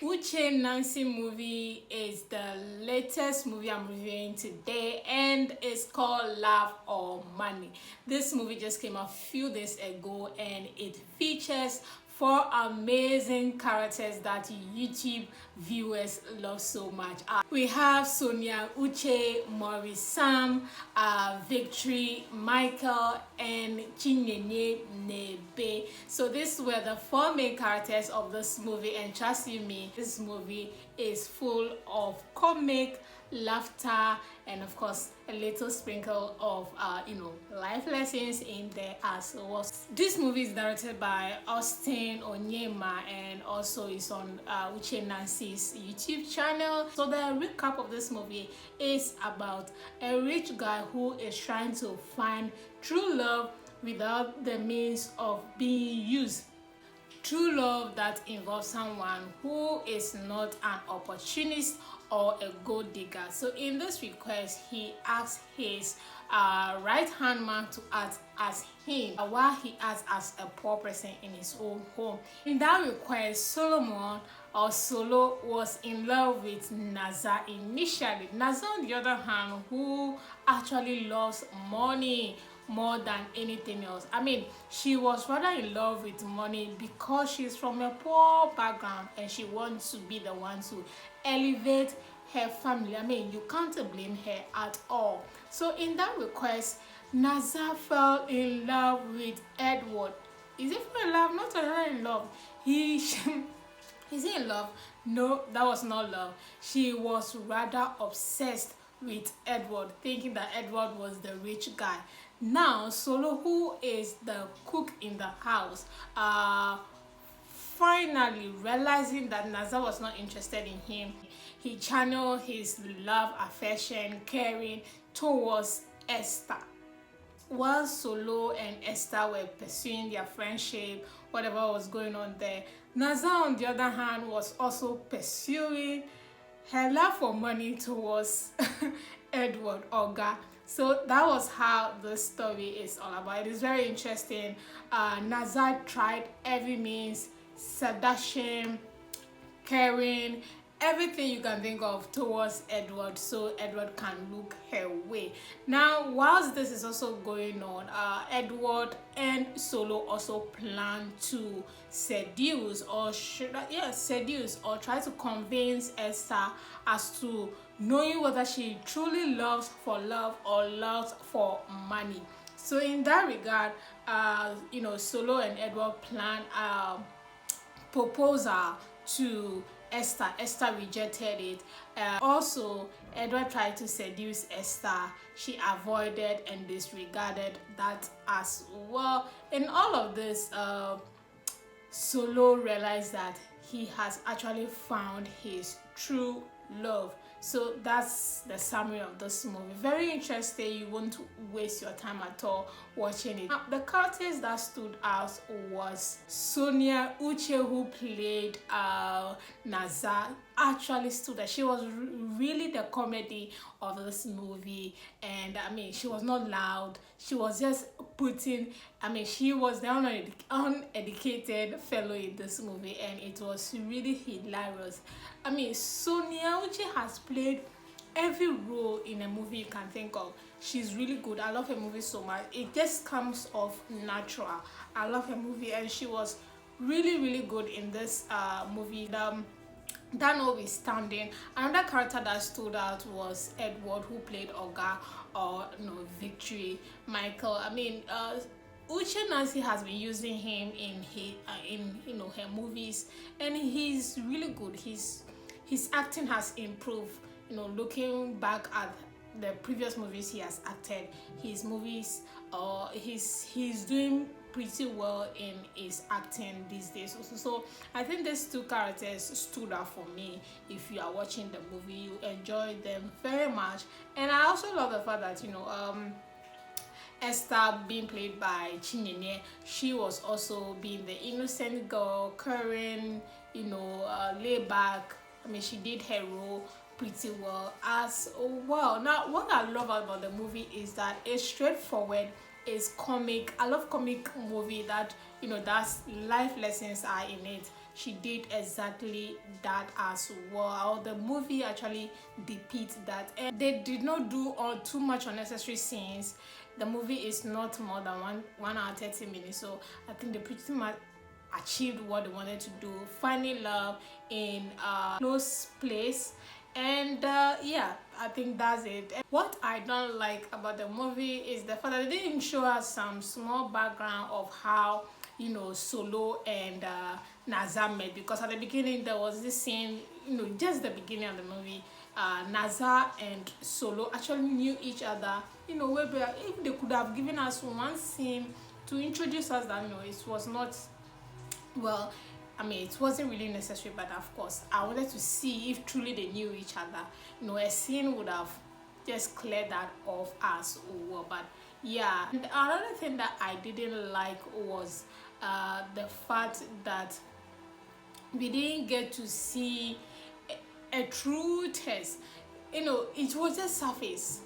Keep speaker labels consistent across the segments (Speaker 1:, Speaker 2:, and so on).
Speaker 1: Uche Nancy movie is the latest movie I'm reviewing today, and it's called Love or Money. This movie just came a few days ago, and it features four amazing characters that YouTube viewers love so much. We have Sonia, Uche, Maurice, Sam, Victory, Michael, and Chinenye, Nnebe. So these were the four main characters of this movie, and trust you me, this movie is full of comic, laughter, and of course a little sprinkle of life lessons in there as well. This movie is directed by Austin Onyema and also is on Uche Nancy's YouTube channel. So the recap of this movie is about a rich guy who is trying to find true love without the means of being used. True love that involves someone who is not an opportunist or a gold digger. So in this request, he asks his right hand man to act as him while he acts as a poor person in his own home. In that request, Solomon or Solo was in love with Naza initially. Naza, on the other hand, who actually loves money more than anything else. I mean, she was rather in love with money because she's from a poor background and she wants to be the one to elevate her family. I mean, you can't blame her at all. So in that request, Naza fell in love with Edward. Is it for love? Not rather in love. Is he in love? No, that was not love. She was rather obsessed with Edward, thinking that Edward was the rich guy. Now Solo, who is the cook in the house, finally realizing that Naza was not interested in him, he channeled his love, affection, caring towards Esther. While Solo and Esther were pursuing their friendship, whatever was going on there, Naza, on the other hand, was also pursuing her love for money towards Edward Oga. So that was how the story is all about. It is very interesting. Naza tried every means, seduction, caring, everything you can think of towards Edward so Edward can look her way. Now, whilst this is also going on, Edward and Solo also plan to seduce or try to convince Esther as to knowing whether she truly loves for love or loves for money. So in that regard, Solo and Edward plan a proposal to Esther. Esther rejected it. Also, Edward tried to seduce Esther. She avoided and disregarded that as well. In all of this, Solo realized that he has actually found his true love. So that's the summary of this movie. Very interesting. You won't waste your time at all watching it. Now, the characters that stood out was Sonia. Uche, who played Naza, actually stood out. She was really the comedy of this movie, and I mean, she was not loud. She was just putting, I mean, she was the uneducated fellow in this movie, and it was really hilarious. I mean, Sonia Uche has played every role in a movie you can think of. She's really good. I love her movie so much. It just comes off natural. I love her movie, and she was really good in this movie. That notwithstanding, another character that stood out was Edward, who played Oga, or Victory, Michael. I mean, Uche Nancy has been using him in her movies, and he's really good. His acting has improved. Looking back at the previous movies he has acted, his movies, he's doing pretty well in his acting these days also. So I think these two characters stood out for me. If you are watching the movie, you enjoy them very much. And I also love the fact that Esther, being played by Chinenye, she was also being the innocent girl, caring, laid back. I mean, she did her role pretty well as well. Now, what I love about the movie is that it's straightforward, it's comic. I love comic movie that that's life lessons are in it. she did exactly that as well. The movie actually depicts that, and they did not do too much unnecessary scenes. The movie is not more than 1 hour 30 minutes, so I think they pretty much achieved what they wanted to do, finding love in a close place. And yeah, I think that's it. And what I don't like about the movie is the fact that they didn't show us some small background of how, you know, Solo and Naza met, because at the beginning there was this scene, you know, just the beginning of the movie, Naza and Solo actually knew each other, you know, where if they could have given us one scene to introduce us that, you know, it was not, well, I mean, it wasn't really necessary, but of course I wanted to see if truly they knew each other. You know, a scene would have just cleared that off as well. But yeah, and another thing that I didn't like was the fact that we didn't get to see a true test. You know, it was just surface,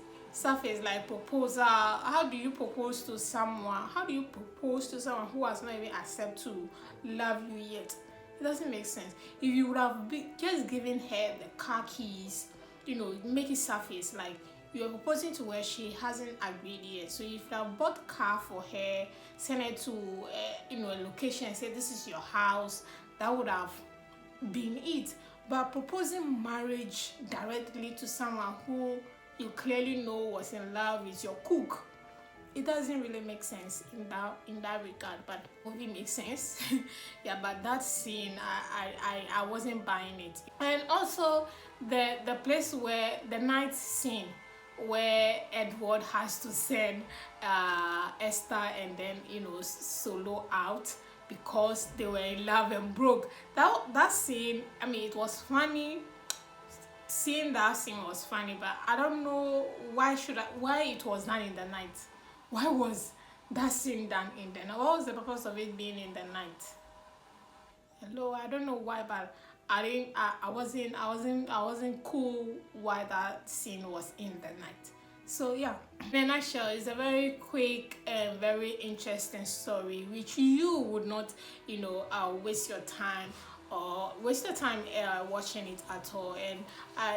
Speaker 1: like proposal. How do you propose to someone? How do you propose to someone who has not even accepted to love you yet? It doesn't make sense. If you would have just given her the car keys, you know, make it surface, like you're proposing to her, she hasn't agreed yet. So if you have bought car for her, send her to you know, a location and say this is your house, that would have been it. But proposing marriage directly to someone who you clearly know was in love with your cook, it doesn't really make sense in that regard. But movie makes sense. Yeah, but that scene, I wasn't buying it. And also the place where the night scene where Edward has to send Esther and then, you know, Solo out because they were in love and broke. That scene, I mean, it was funny. Seeing that scene was funny, but I don't know why it was done in the night. Why was that scene done in the night? What was the purpose of it being in the night? Hello, I don't know why, but I wasn't cool why that scene was in the night. So yeah, in a nutshell, it's a very quick and very interesting story which you would not, you know, waste your time watching it at all. And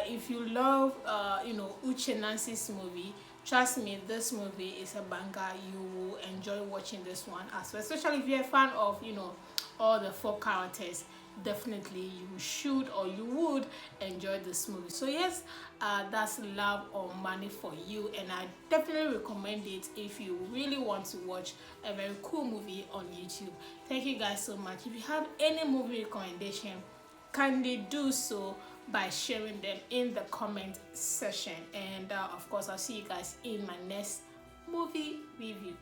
Speaker 1: if you love you know, Uche Nancy's movie, trust me, this movie is a banger. You will enjoy watching this one as well, especially if you're a fan of, you know, all the 4 characters. Definitely you should, or you would enjoy this movie. So yes, that's Love or Money for you, and I definitely recommend it if you really want to watch a very cool movie on YouTube. Thank you guys so much. If you have any movie recommendation, kindly do so by sharing them in the comment section. And of course, I'll see you guys in my next movie review.